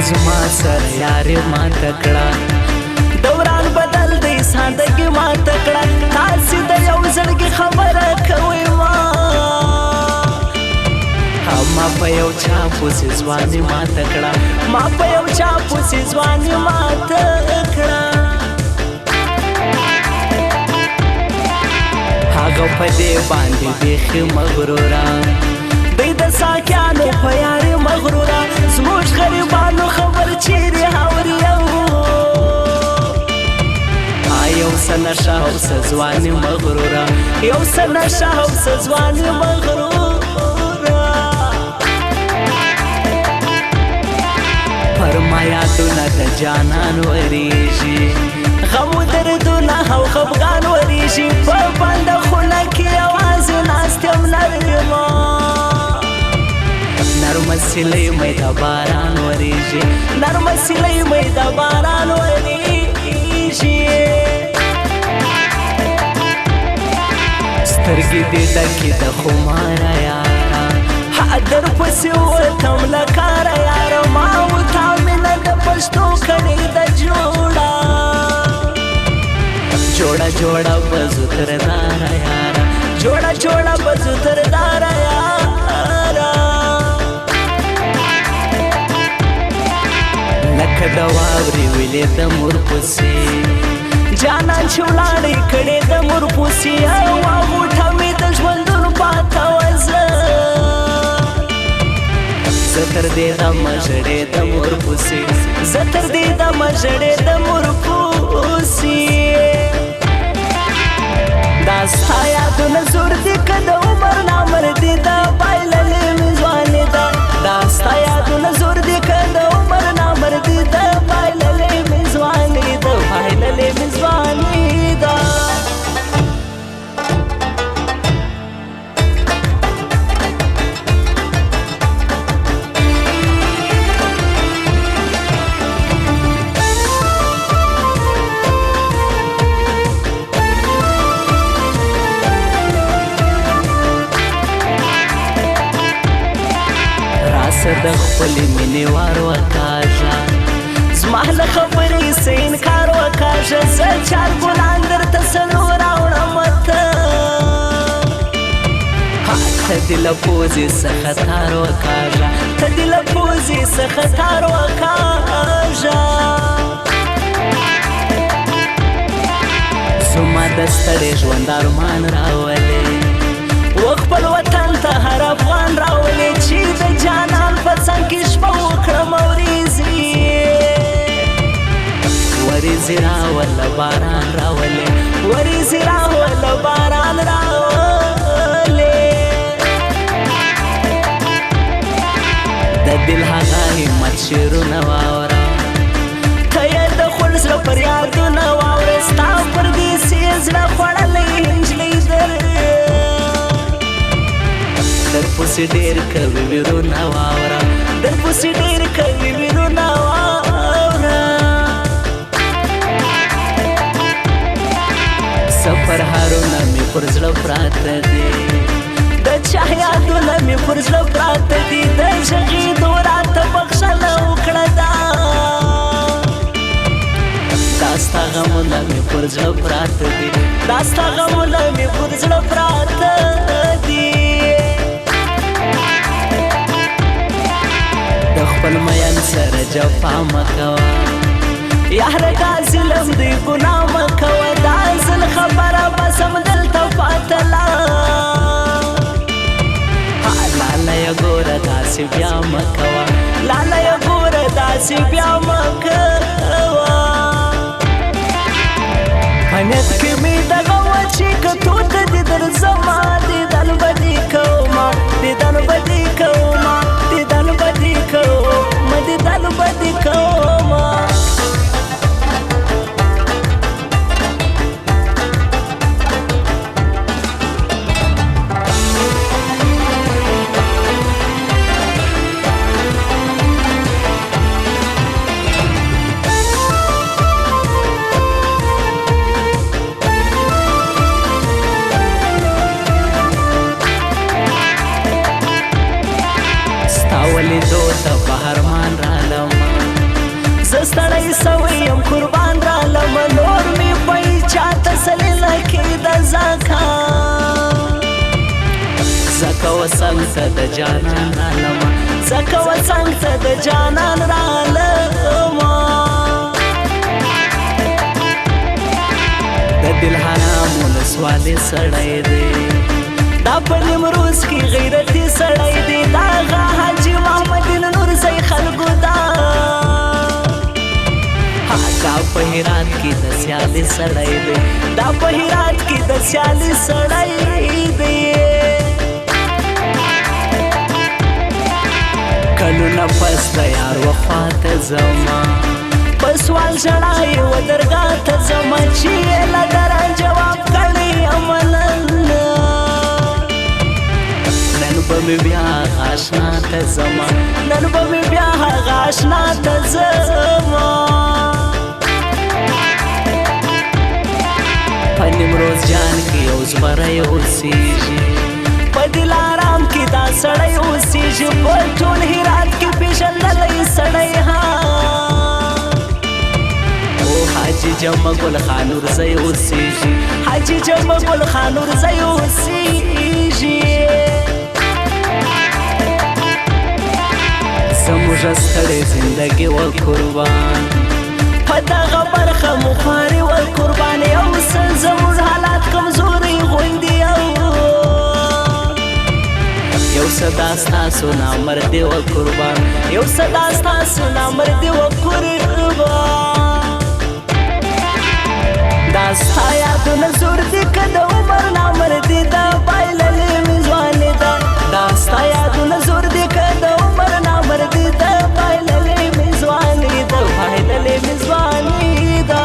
زما سره یارې ما تکړه دوران بدل دی سادګي ما تکړه تاسې د یو زړګي خبره کوئ ما په یو چا پسې ځواني ما تکړه ما په یو چا پسې ځواني ما تکړه هغه په دې باندې بیخي مغروره دی د ساکیانو په یارې مغروره زموږ غریبانو خبر چیرې هوري یو څه نشه او څه ځواني مغروره یو څه نشه او څه ځواني مغروره ما یادونه د جانان وریږي غم و دردونه او خفګان وریږي په بنده خونه کې یوازې ناست یم نرمه نرمه سیلۍ مې د باران وریږي نرمه سیلۍ مې د باران وریږي سترګې دې ډکې د خماره یاره در پسې وتم له کاره یاره ما وتا مینه د پښتو کړې ده جوړه جوړه جوړه بزو تر داره یاره جوړه جوړه بزو تر داره یاره لکه د واورې ویلې د مور پسې جانان چې ولاړې کړې د مور پسې واغوټه مې د ژوندون پاته وزه زه تر دې دمه ژړې د مور پسې زه تر دې دمه ژړې د مور پسې دا ستا یادونه زور دي که د عمر نامردي ده بایللې مې ځواني ده دا ستا یادونه زور دي که د عمر نامردي ده بایللې مې ځواني ده بایللې مې ځواني ده د خپلې مینې وار وکاږه زما له خبرې څه انکار وکاږه زه چار ګلان درته څلور راوړم ته ته دې له پوزې څخه تار وکاږه ته دې له پوزې څخه تار وکاږه زما د ستړي ژوند ارمان راولې و خپل وطن ته هر افغان راولې چې د جانان په څنګ کې شپه وکړم وریځې وریځې راوله باران راولې وریځې راوله باران راولې د دل هغه همت شعرونه واوره ته یې د خپل زړه فریادونه واوره ستا پردیسي زړه خوړلی نجلۍ در پسې ډېر کوي ویرونه واوره در پسې ډېر کوي ویرونه واوره سفر هارونه مې پر زړه پراته دي د چا یادونه مې پر زړه پراته دي د شهیدو راته بخښنه وکړه دا ستا غمونه مې پر زړه پراته دي دا ستا غمونه مې پر زړه پراته دي خپل مین سره جفا مکوه یاره دا ظلم دی ګناه مکوه دا ځل خبره بس همدلته پاتله لاله یې ګوره داسې بیا مکوه لاله یې ګوره داسې بیا مکوه په نیت کې مې دغه وه چې کتو ته دې درځمه دیدن به دې کومه دیدن به دې کومه دیدن به دې کومه دیدن به دې کومه وسنګ ته د جانان رالما زکه وسنګ ته د جانان رالما د دل حرام ولسوالې سړی دی دا په نیمروز کې غیرتي سړی دی دا حاجي محمد نورزی خلکو دا دا په هرات کې د سیالي سړی دی دا په هرات کې د سیالي سړی دی کلونه پس د یار وفا ته ځما په سوال ژړای و درګاه ته ځما چې له دره جواب کړی عملاً نن به مې بیا آشنا ته ځما نن به مې بیا آشنا ته ځما په نیمروز جان کې یو زمری اوسېږي په دلارام کې دا سړی اوسېږي په ټول هرات کې پېژندلی سړی او حاجي جمع ګل خان نورزی اوسېږي حاجي جمع ګل خان نورزی اوسېږي زموږ ستړې زندګي و قربان په دغه برخه مو خواري و قربان یو څه زموږ حالات کمزوري غوندې یو څه دا ستاسو نامردي و قربان یو څه دا ستاسو نامردي و قربان دا ستا یادونه زور دي که د عمر نامردي ده بایللې مې ځواني ده دا ستا یادونه زور دي که د عمر نامردي ده بایللې مې ځواني ده بایللې مې ځواني ده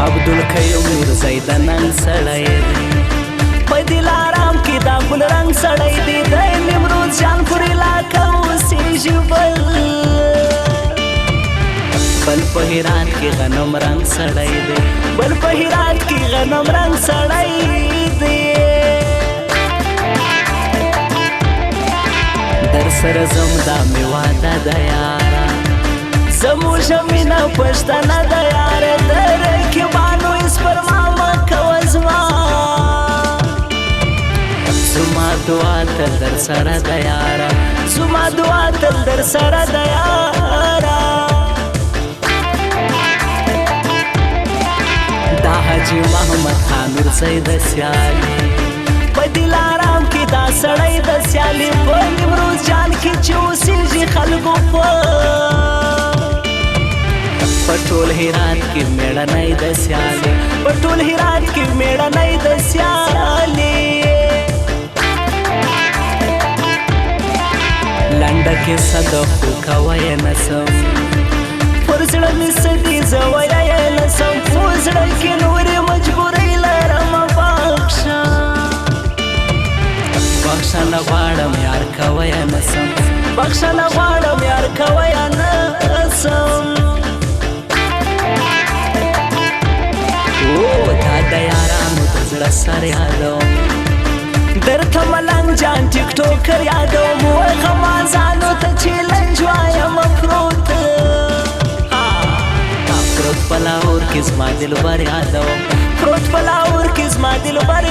عبدالقیوم نورزی د ننګ سړی دی په دلارام کې دا ګل رنګ سړی دی د نیمروز جانپور علاقه اوسېږي بل په هرات کې غنم رنګ سړی دی بل په هرات کې غنم رنګ سړی دی در سره زم دا مې واده ده یاره زموږ مینه پښتنه ده یاره د رقیبانو اسپرما مه کوه زما زما دعا تل در سره ده یاره زما دعا تل در سره ده یاره دا حاجي محمد خان نورزی د سیالي په دلارام کې دا سړی د سیالي په نیمروز جان کې چې اوسېږي خلکو په ټول هرات کې میړنی د سیالي په ټول هرات کې میړنی د سیالي لنډه کیسه د خو کوی نسم پر زړه مې څه دي زه ویلی نسم په زړه کې نورې مجبورۍ لرمه بخښنه غواړم یار کوی نسم بخښنه غواړم یار کوی نسم دا د یارانو د زړه سر یادوم درته ملنګ جان ټیک ټوکر یادوم وای غمازانو ته چیلنج وایم پروت پروت په لاهور کې زما دلبر یادوم پروت په لاهور کې زما دلبر